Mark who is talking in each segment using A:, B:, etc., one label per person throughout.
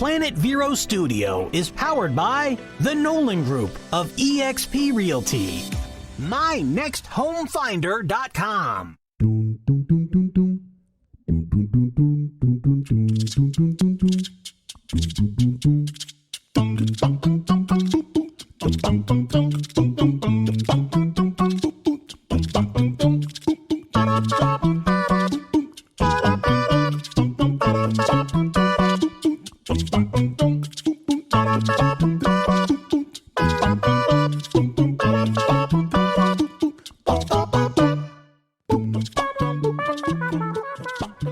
A: Planet Vero Studio is powered by the Nolan Group of eXp Realty. MyNextHomeFinder.com.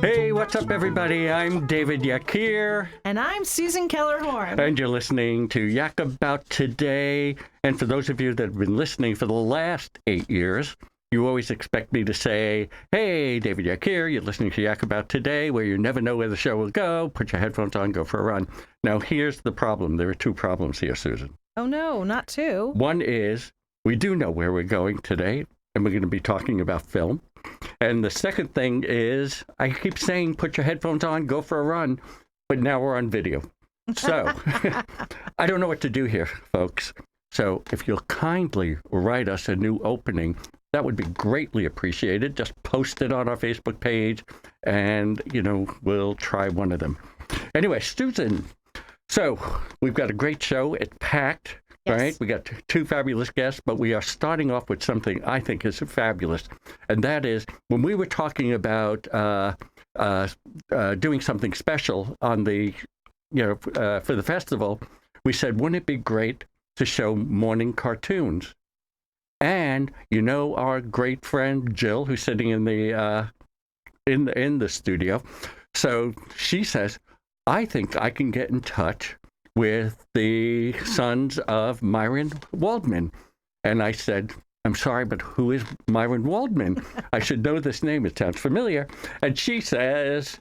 B: Hey, what's up, everybody? I'm David Yakir.
C: And I'm Susan Keller-Horn.
B: And you're listening to Yak About Today. And for those of you that have been listening for the last 8 years, you always expect me to say, hey, David Yakir, you're listening to Yak About Today, where you never know where the show will go. Put your headphones on, go for a run. Now, here's the problem. There are two problems here, Susan.
C: Oh, no, not two.
B: One is we do know where we're going today, and we're going to be talking about film. And the second thing is, I keep saying, put your headphones on, go for a run, but now we're on video. So I don't know what to do here, folks. So if you'll kindly write us a new opening, that would be greatly appreciated. Just post it on our Facebook page, and, we'll try one of them. Anyway, Susan, so we've got a great show. It's packed. Yes. Right? We got two fabulous guests, but we are starting off with something I think is fabulous. And that is when we were talking about doing something special on the, for the festival, we said, wouldn't it be great to show morning cartoons? And our great friend Jill, who's sitting in the studio, so she says, I think I can get in touch with the sons of Myron Waldman. And I said, I'm sorry, but who is Myron Waldman? I should know this name. It sounds familiar. And she says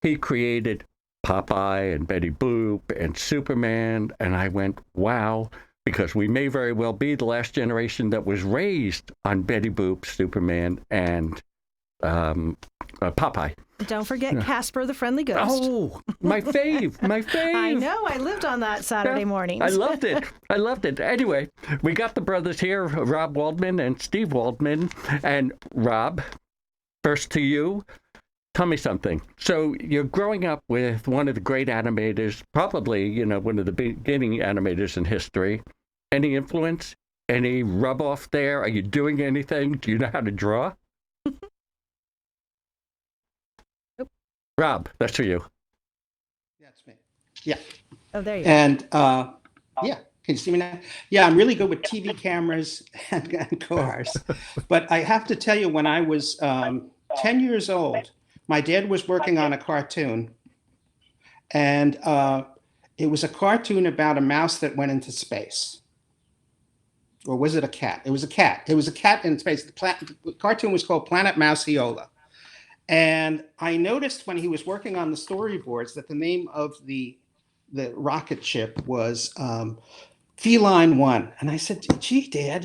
B: he created Popeye and Betty Boop and Superman. And I went, wow, because we may very well be the last generation that was raised on Betty Boop, Superman, and Popeye.
C: Don't forget Casper the Friendly Ghost.
B: Oh, my fave.
C: I know. I lived on that Saturday mornings.
B: I loved it. Anyway, we got the brothers here, Rob Waldman and Steve Waldman. And Rob, first to you. Tell me something. So you're growing up with one of the great animators, probably, one of the beginning animators in history. Any influence? Any rub off there? Are you doing anything? Do you know how to draw? Rob, that's for you.
D: That's me. Yeah.
C: Oh, there you go.
D: And yeah, can you see me now? Yeah, I'm really good with TV cameras and cars. But I have to tell you, when I was 10 years old, my dad was working on a cartoon. And it was a cartoon about a mouse that went into space. Or was it a cat? It was a cat. It was a cat in space. The cartoon was called Planet Mouseola. And I noticed when he was working on the storyboards that the name of the rocket ship was Feline One. And I said, gee, Dad,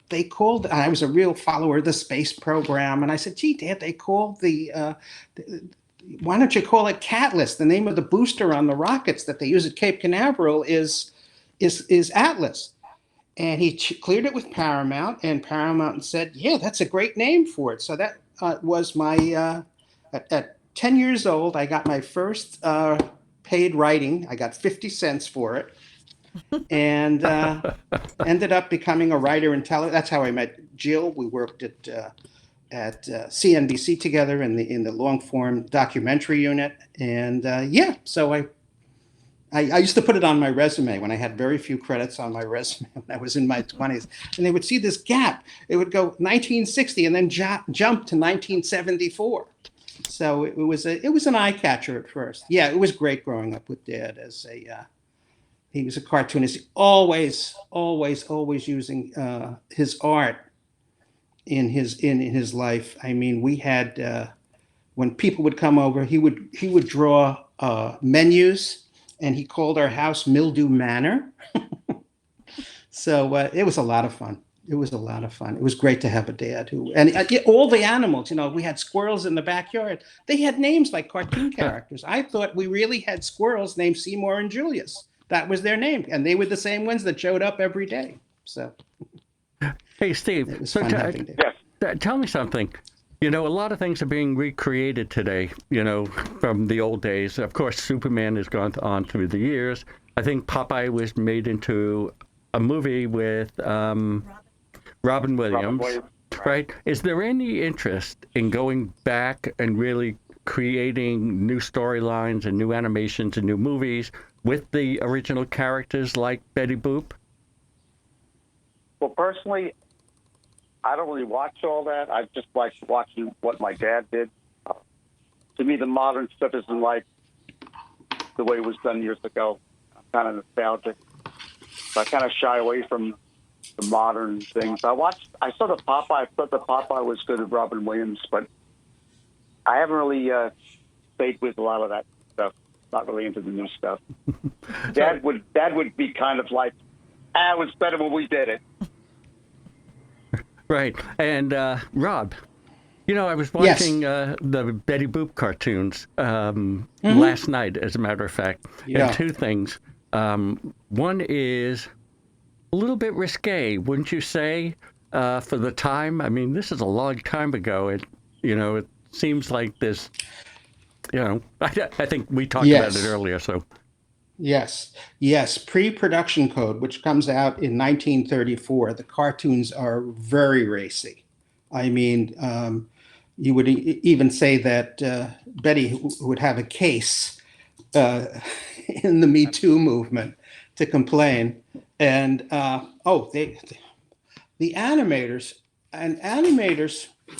D: they called, I was a real follower of the space program. And I said, gee, Dad, they called why don't you call it Catlas? The name of the booster on the rockets that they use at Cape Canaveral is Atlas. And he cleared it with Paramount, and Paramount said, yeah, that's a great name for it. So that was my, at 10 years old, I got my first paid writing. I got 50 cents for it, and ended up becoming a writer in television. That's how I met Jill. We worked at CNBC together in the long form documentary unit. And so I used to put it on my resume when I had very few credits on my resume when I was in my 20s. And they would see this gap. It would go 1960 and then jump to 1974. So it was an eye catcher at first. Yeah, it was great growing up with Dad he was a cartoonist, always using his art in his life. I mean, we had when people would come over, he would draw menus. And he called our house Mildew Manor. So it was a lot of fun. It was a lot of fun. It was great to have a dad who, and all the animals, we had squirrels in the backyard. They had names like cartoon characters. I thought we really had squirrels named Seymour and Julius. That was their name. And they were the same ones that showed up every day. So.
B: Hey, Steve.
D: It was
B: so
D: fun having dad.
E: Yes.
B: Tell me something. A lot of things are being recreated today, from the old days. Of course, Superman has gone on through the years. I think Popeye was made into a movie with Robin Williams, right? Is there any interest in going back and really creating new storylines and new animations and new movies with the original characters like Betty Boop?
E: Well, personally, I don't really watch all that. I just like watching what my dad did. To me, the modern stuff isn't like the way it was done years ago. I'm kind of nostalgic. So I kind of shy away from the modern things. I saw the Popeye. I thought the Popeye was good with Robin Williams, but I haven't really stayed with a lot of that stuff. Not really into the new stuff. Dad would be kind of like, it was better when we did it.
B: Right. And Rob, I was watching the Betty Boop cartoons last night, as a matter of fact.
D: Yeah.
B: And two things. One is a little bit risque, wouldn't you say, for the time? I mean, this is a long time ago. It seems like this, I think we talked about it earlier, so.
D: Yes. Pre-production code, which comes out in 1934, the cartoons are very racy. I mean, you would even say that Betty would have a case in the Me Too movement to complain. And the animators,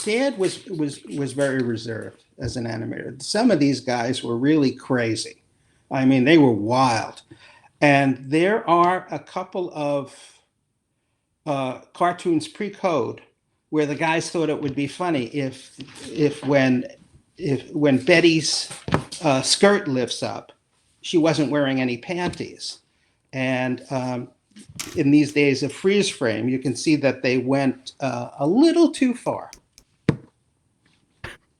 D: Dad was very reserved as an animator. Some of these guys were really crazy. I mean, they were wild. And there are a couple of cartoons pre-code where the guys thought it would be funny if when Betty's skirt lifts up, she wasn't wearing any panties. And in these days of freeze frame, you can see that they went a little too far.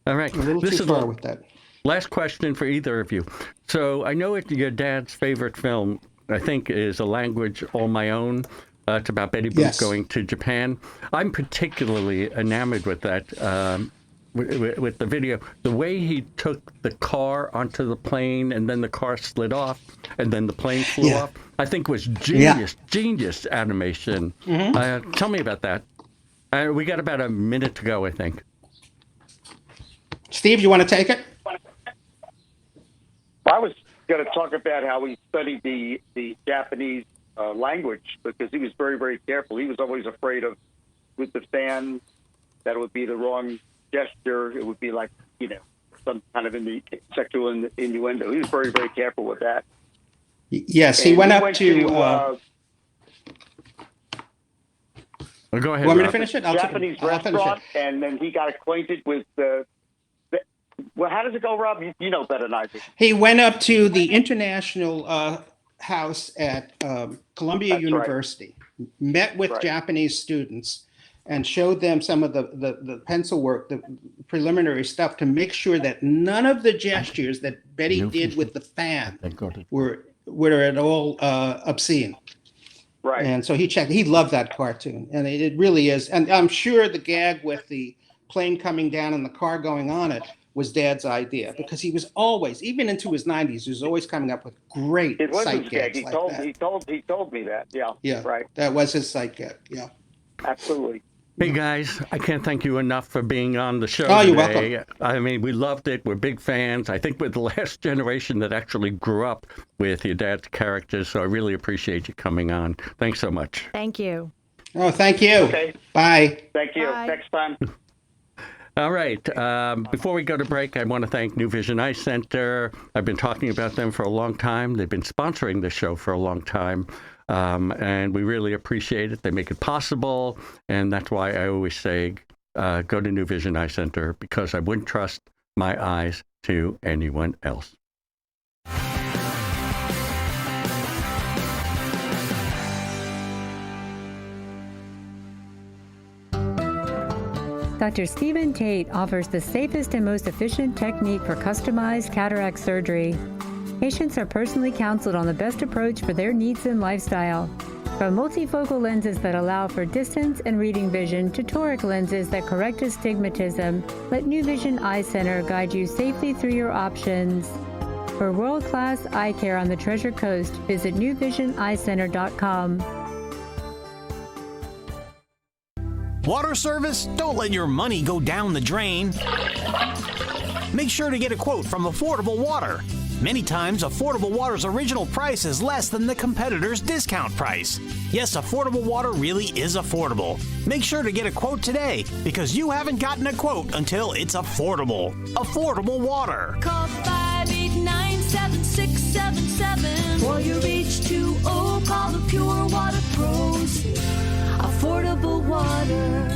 B: All right.
D: A little too far with that.
B: Last question for either of you. So I know your dad's favorite film, I think, is A Language All My Own. It's about Betty Boop going to Japan. I'm particularly enamored with that, with the video. The way he took the car onto the plane and then the car slid off and then the plane flew off, I think was genius animation. Mm-hmm. Tell me about that. We got about a minute to go, I think.
D: Steve, you want to take it?
E: I was going to talk about how he studied the Japanese language because he was very, very careful. He was always afraid of, with the fan, that it would be the wrong gesture. It would be like, some kind of sexual innuendo. He was very, very careful with that.
D: Yes, he went up to
B: go ahead.
D: Want me to finish it?
E: Japanese restaurant, and then he got acquainted with well, how does it go, Rob? You know better than I do.
D: He went up to the International House at Columbia University, met with Japanese students, and showed them some of the pencil work, the preliminary stuff, to make sure that none of the gestures that Betty did with the fan were at all obscene.
E: Right.
D: And so he checked. He loved that cartoon, and it really is. And I'm sure the gag with the plane coming down and the car going on it was Dad's idea, because he was always, even into his 90s, he was always coming up with great sight gags
E: He
D: like
E: told
D: that.
E: He told me that. Yeah.
D: Yeah.
E: Right.
D: That was his sight gag. Yeah.
E: Absolutely.
B: Hey guys, I can't thank you enough for being on the show
D: today.
B: You're
D: welcome.
B: I mean, we loved it. We're big fans. I think we're the last generation that actually grew up with your dad's characters, so I really appreciate you coming on. Thanks so much.
C: Thank you.
D: Oh, thank you.
E: Okay.
D: Bye.
E: Thank you.
C: Bye.
E: Next time.
B: All right. Before we go to break, I want to thank New Vision Eye Center. I've been talking about them for a long time. They've been sponsoring the show for a long time. And we really appreciate it. They make it possible. And that's why I always say, go to New Vision Eye Center, because I wouldn't trust my eyes to anyone else.
F: Dr. Stephen Tate offers the safest and most efficient technique for customized cataract surgery. Patients are personally counseled on the best approach for their needs and lifestyle. From multifocal lenses that allow for distance and reading vision to toric lenses that correct astigmatism, let New Vision Eye Center guide you safely through your options. For world-class eye care on the Treasure Coast, visit newvisioneyecenter.com.
A: Water service? Don't let your money go down the drain. Make sure to get a quote from Affordable Water. Many times, Affordable Water's original price is less than the competitor's discount price. Yes, Affordable Water really is affordable. Make sure to get a quote today, because you haven't gotten a quote until it's affordable. Affordable Water.
G: Call 589-7677. Or you reach 20, call the Pure Water Pros. Affordable Water.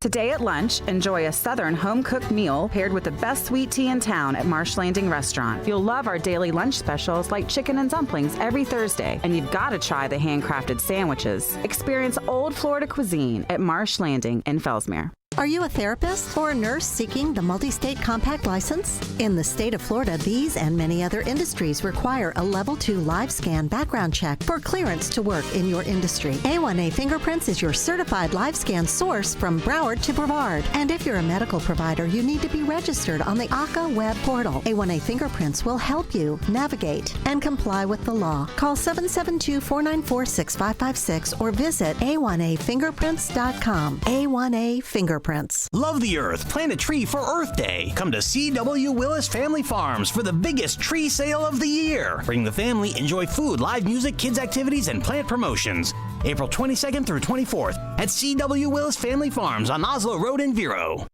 H: Today at lunch, enjoy a Southern home-cooked meal paired with the best sweet tea in town at Marsh Landing Restaurant. You'll love our daily lunch specials like chicken and dumplings every Thursday, and you've got to try the handcrafted sandwiches. Experience old Florida cuisine at Marsh Landing in Fellsmere.
I: Are you a therapist or a nurse seeking the multi-state compact license? In the state of Florida, these and many other industries require a Level 2 live scan background check for clearance to work in your industry. A1A Fingerprints is your certified live scan source from Broward to Brevard. And if you're a medical provider, you need to be registered on the ACA web portal. A1A Fingerprints will help you navigate and comply with the law. Call 772-494-6556 or visit a1afingerprints.com. A1A Fingerprints.
A: Love the earth. Plant a tree for Earth Day. Come to C.W. Willis Family Farms for the biggest tree sale of the year. Bring the family, enjoy food, live music, kids activities, and plant promotions. April 22nd through 24th at C.W. Willis Family Farms on Oslo Road in Vero.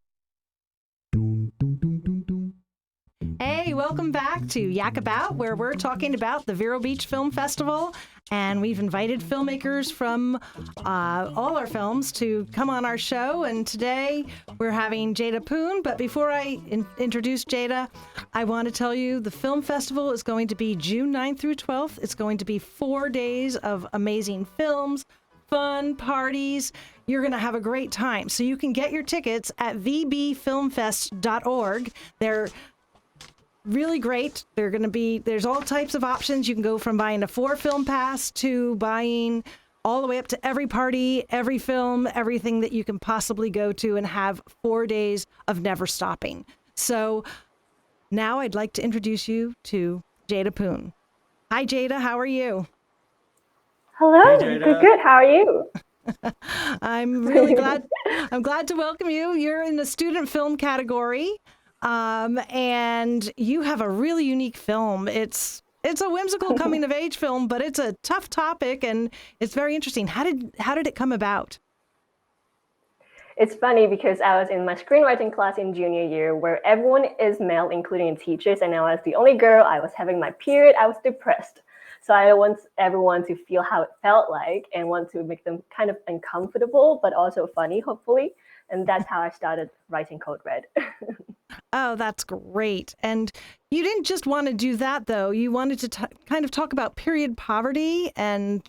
C: Hey, welcome back to Yak About, where we're talking about the Vero Beach Film Festival, and we've invited filmmakers from all our films to come on our show, and today we're having Jada Poon, but before I introduce Jada, I want to tell you the film festival is going to be June 9th through 12th. It's going to be 4 days of amazing films, fun, parties. You're going to have a great time, so you can get your tickets at vbfilmfest.org. They're really great. There's all types of options. You can go from buying a 4-film pass to buying all the way up to every party, every film, everything that you can possibly go to and have 4 days of never stopping. So now I'd like to introduce you to Jada Poon. Hi, Jada. How are you?
J: Hello.
B: Hey, Jada.
J: Good. How are you?
C: I'm really glad. I'm glad to welcome you. You're in the student film category. And you have a really unique film. It's a whimsical coming of age film, but it's a tough topic and it's very interesting. How did it come about?
J: It's funny because I was in my screenwriting class in junior year where everyone is male, including teachers, and I was the only girl. I was having my period. I was depressed. So I want everyone to feel how it felt like and want to make them kind of uncomfortable, but also funny, hopefully. And that's how I started writing Code Red.
C: Oh, that's great. And you didn't just want to do that, though. You wanted to kind of talk about period poverty and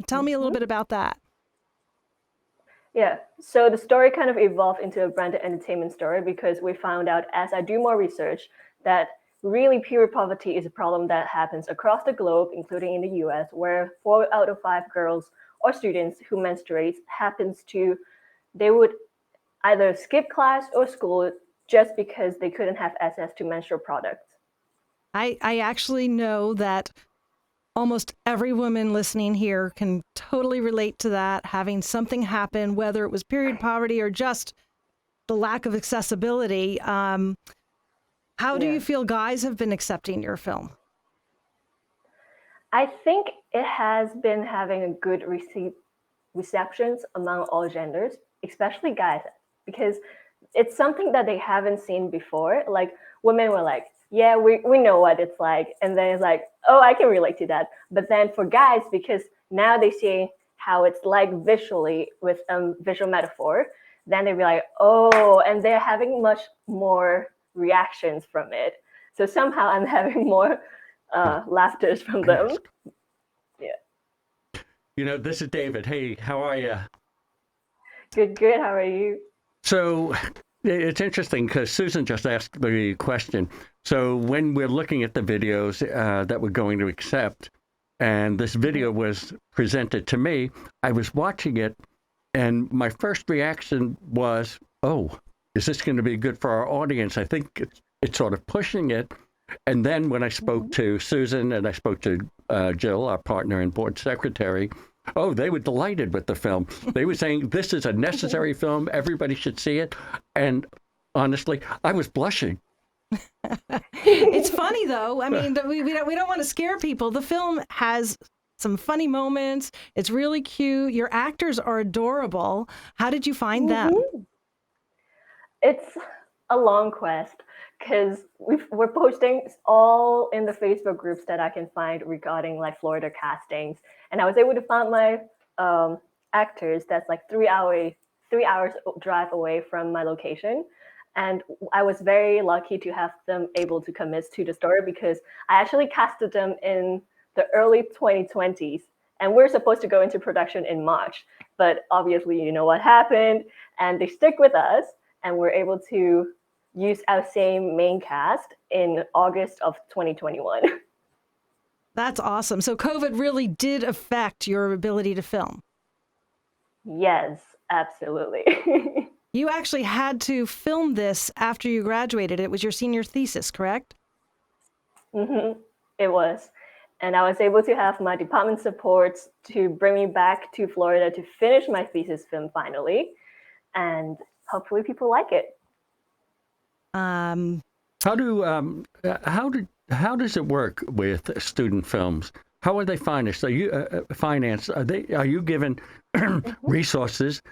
C: tell me a little bit about that.
J: Yeah, so the story kind of evolved into a branded entertainment story because we found out as I do more research that really period poverty is a problem that happens across the globe, including in the US, where 4 out of 5 girls or students who menstruate they would either skip class or school just because they couldn't have access to menstrual products.
C: I actually know that almost every woman listening here can totally relate to that, having something happen, whether it was period poverty or just the lack of accessibility. How do you feel guys have been accepting your film?
J: I think it has been having a good receptions among all genders, especially guys, because it's something that they haven't seen before. Like women were like, yeah, we know what it's like. And then it's like, oh, I can relate to that. But then for guys, because now they see how it's like visually with visual metaphor, then they be like, oh, and they're having much more reactions from it. So somehow I'm having more laughters from them. Yeah.
B: You know, this is David. Hey, how are you?
J: Good. How are you?
B: So it's interesting because Susan just asked the question. So when we're looking at the videos that we're going to accept, and this video was presented to me, I was watching it, and my first reaction was, oh, is this going to be good for our audience? I think it's sort of pushing it. And then when I spoke to Susan and I spoke to Jill, our partner and board secretary, oh, they were delighted with the film. They were saying, this is a necessary film. Everybody should see it. And honestly, I was blushing.
C: It's funny, though. I mean, we don't want to scare people. The film has some funny moments. It's really cute. Your actors are adorable. How did you find them?
J: It's a long quest because we're posting all in the Facebook groups that I can find regarding like Florida castings. And I was able to find my actors that's like 3 hours drive away from my location. And I was very lucky to have them able to commit to the story because I actually casted them in the early 2020s. And we're supposed to go into production in March. But obviously, you know what happened. And they stick with us. And we're able to use our same main cast in August of 2021.
C: That's awesome. So COVID really did affect your ability to film.
J: Yes, absolutely.
C: You actually had to film this after you graduated. It was your senior thesis, correct?
J: It was. And I was able to have my department support to bring me back to Florida to finish my thesis film finally. And hopefully people like it.
B: How does it work with student films? How are they financed? Are you given resources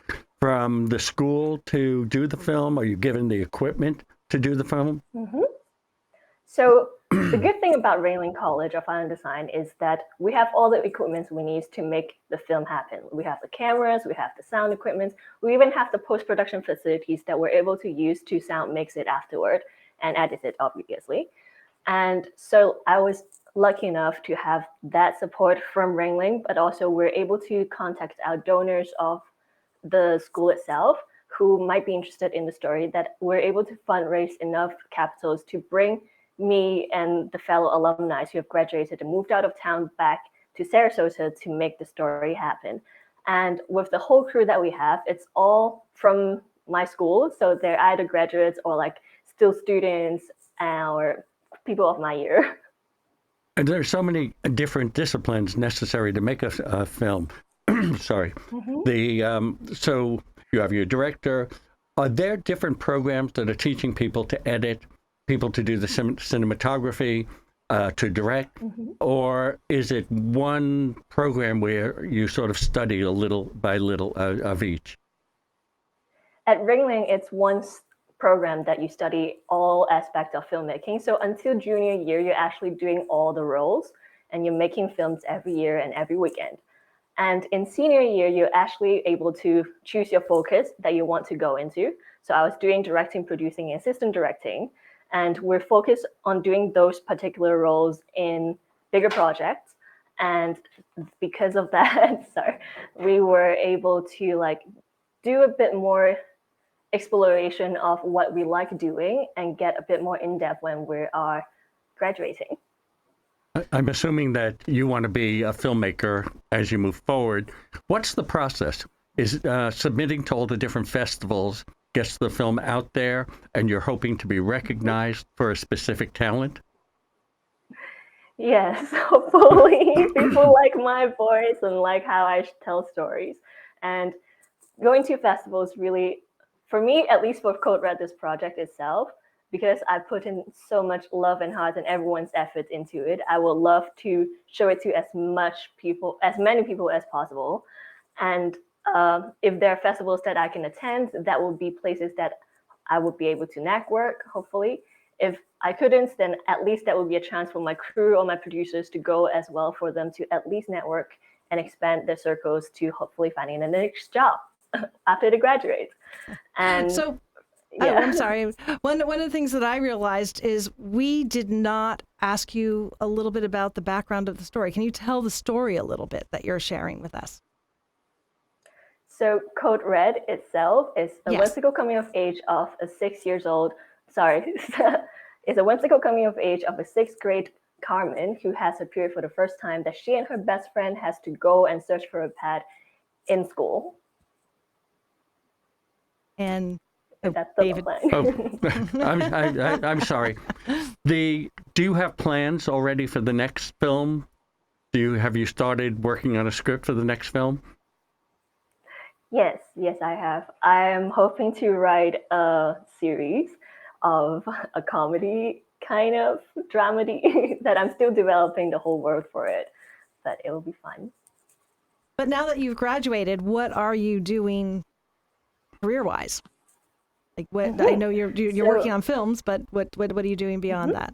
B: from the school to do the film? Are you given the equipment to do the film?
J: So the good thing about Raylan College of Fine Design is that we have all the equipment we need to make the film happen. We have the cameras, we have the sound equipment, we even have the post-production facilities that we're able to use to sound mix it afterward and edit it, obviously. And so I was lucky enough to have that support from Ringling, but also we're able to contact our donors of the school itself who might be interested in the story, that we're able to fundraise enough capitals to bring me and the fellow alumni who have graduated and moved out of town back to Sarasota to make the story happen. And with the whole crew that we have, it's all from my school. So they're either graduates or like still students or people of my year.
B: And there are so many different disciplines necessary to make a film. Sorry. So you have your director. Are there different programs that are teaching people to edit, people to do the cinematography, to direct, or is it one program where you sort of study a little by little of each?
J: At Ringling, it's one program that you study all aspects of filmmaking. So until junior year, you're actually doing all the roles and you're making films every year and every weekend. And in senior year, you're actually able to choose your focus that you want to go into. So I was doing directing, producing, and assistant directing. And we're focused on doing those particular roles in bigger projects. And because of that, we were able to like do a bit more exploration of what we like doing and get a bit more in-depth when we are graduating.
B: I'm assuming that you want to be a filmmaker as you move forward. What's the process? Is submitting to all the different festivals gets the film out there and you're hoping to be recognized for a specific talent?
J: Yes, hopefully people like my voice and like how I tell stories. And going to festivals really, for me, at least for Code Red, this project itself, because I put in so much love and heart and everyone's effort into it, I would love to show it to as many people as possible. And if there are festivals that I can attend, that will be places that I would be able to network, hopefully. If I couldn't, then at least that would be a chance for my crew or my producers to go as well, for them to at least network and expand their circles to hopefully finding the next job after they graduate. And
C: so,
J: yeah.
C: I'm sorry. One of the things that I realized is we did not ask you a little bit about the background of the story. Can you tell the story a little bit that you're sharing with us?
J: So Code Red itself is a
C: Yes.
J: whimsical coming of age of a 6 years old. Sorry, is a whimsical coming of age of a sixth grade Carmen who has appeared for the first time that she and her best friend has to go and search for a pet in school.
C: And
J: That's the
C: David.
J: plan.
B: I'm sorry. Do you have plans already for the next film? Have you started working on a script for the next film?
J: Yes, I have. I'm hoping to write a series of a comedy kind of dramedy that I'm still developing the whole word for it, but it will be fun.
C: But now that you've graduated, what are you doing career-wise? Like, what? I know you're working on films, but what are you doing beyond that?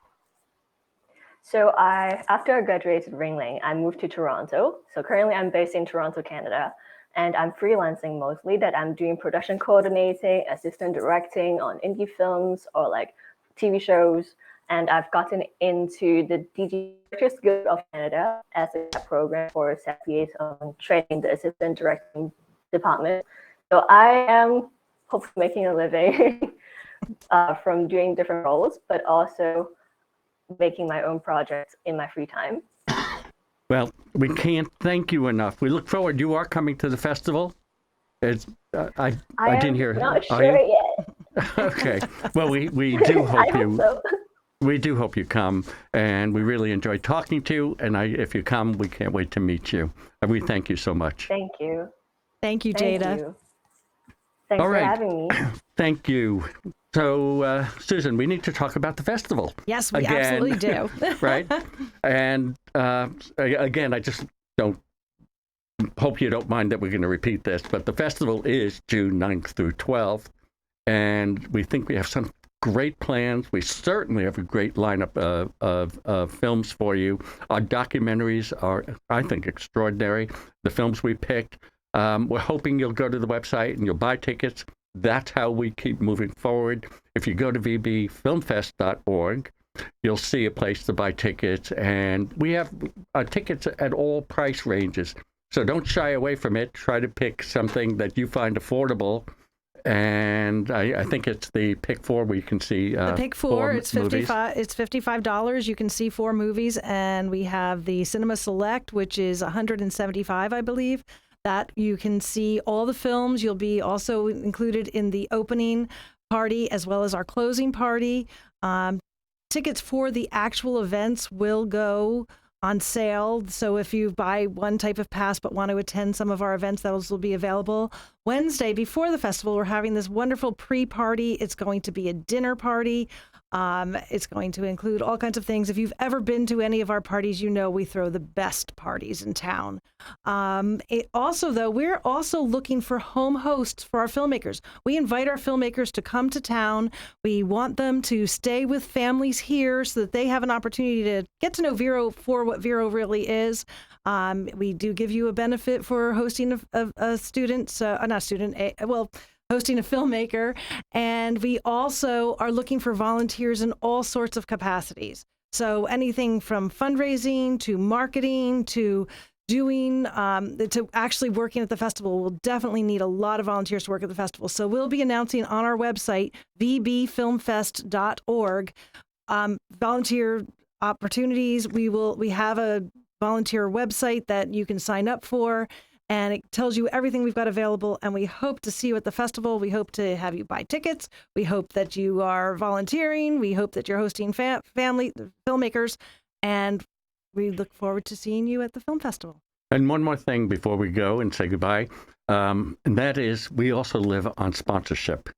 J: So after I graduated Ringling, I moved to Toronto. So currently I'm based in Toronto, Canada, and I'm freelancing mostly. That I'm doing production coordinating, assistant directing on indie films or like TV shows. And I've gotten into the DG Directors Guild of Canada as a program for CPAs on training the assistant directing department. So I am hopefully making a living from doing different roles, but also making my own projects in my free time.
B: Well, we can't thank you enough. We look forward. You are coming to the festival. It's I didn't hear.
J: I'm not sure yet.
B: Okay. Well, we do hope
J: I hope so.
B: We do hope you come, and we really enjoyed talking to you. And if you come, we can't wait to meet you. And we thank you so much.
J: Thank you.
C: Thank you,
J: Thank
C: Jada.
J: you. Thanks
B: All
J: for
B: right.
J: having me.
B: Thank you. So, Susan, we need to talk about the festival.
C: Yes, we
B: again.
C: absolutely do.
B: Right? And again, I just hope you don't mind that we're going to repeat this, but the festival is June 9th through 12th, and we think we have some great plans. We certainly have a great lineup of films for you. Our documentaries are, I think, extraordinary. The films we picked. We're hoping you'll go to the website and you'll buy tickets. That's how we keep moving forward. If you go to vbfilmfest.org, you'll see a place to buy tickets. And we have tickets at all price ranges. So don't shy away from it. Try to pick something that you find affordable. And I think it's the Pick 4 where you can see
C: the Pick 4. It's
B: movies.
C: It's $55. You can see 4 movies, and we have the Cinema Select, which is $175, I believe. That you can see all the films. You'll be also included in the opening party as well as our closing party. Tickets for the actual events will go on sale. So if you buy one type of pass but want to attend some of our events, those will be available. Wednesday, before the festival, we're having this wonderful pre-party. It's going to be a dinner party. It's going to include all kinds of things. If you've ever been to any of our parties, you know we throw the best parties in town. We're also looking for home hosts for our filmmakers. We invite our filmmakers to come to town. We want them to stay with families here so that they have an opportunity to get to know Vero for what Vero really is. We do give you a benefit for hosting a student, hosting a filmmaker, and we also are looking for volunteers in all sorts of capacities. So anything from fundraising to marketing to doing to actually working at the festival. We'll definitely need a lot of volunteers to work at the festival. So we'll be announcing on our website, vbfilmfest.org, volunteer opportunities. We have a volunteer website that you can sign up for, and it tells you everything we've got available. And we hope to see you at the festival. We hope to have you buy tickets. We hope that you are volunteering. We hope that you're hosting family filmmakers, and we look forward to seeing you at the film festival.
B: And one more thing before we go and say goodbye, and that is we also live on sponsorship.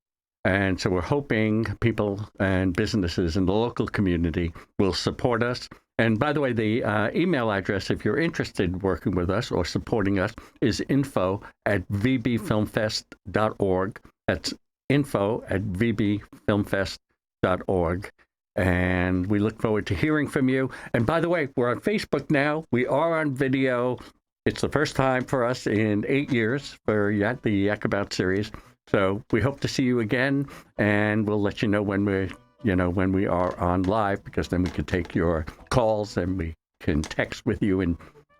B: And so we're hoping people and businesses in the local community will support us. And by the way, the email address, if you're interested in working with us or supporting us, is info@vbfilmfest.org. That's info@vbfilmfest.org. And we look forward to hearing from you. And by the way, we're on Facebook now. We are on video. It's the first time for us in 8 years for the Yak About series. So we hope to see you again, and we'll let you know when we are on live, because then we can take your calls and we can text with you and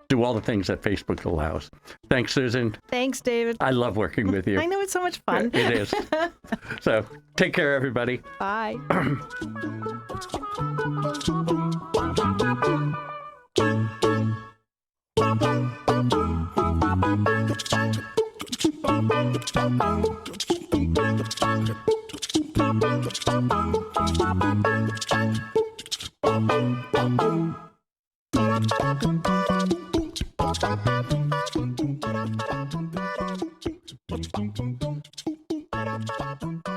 B: do all the things that Facebook allows. Thanks, Susan.
C: Thanks, David.
B: I love working with you.
C: I know it's so much fun.
B: It is. So take care, everybody.
C: Bye.
G: Thank you.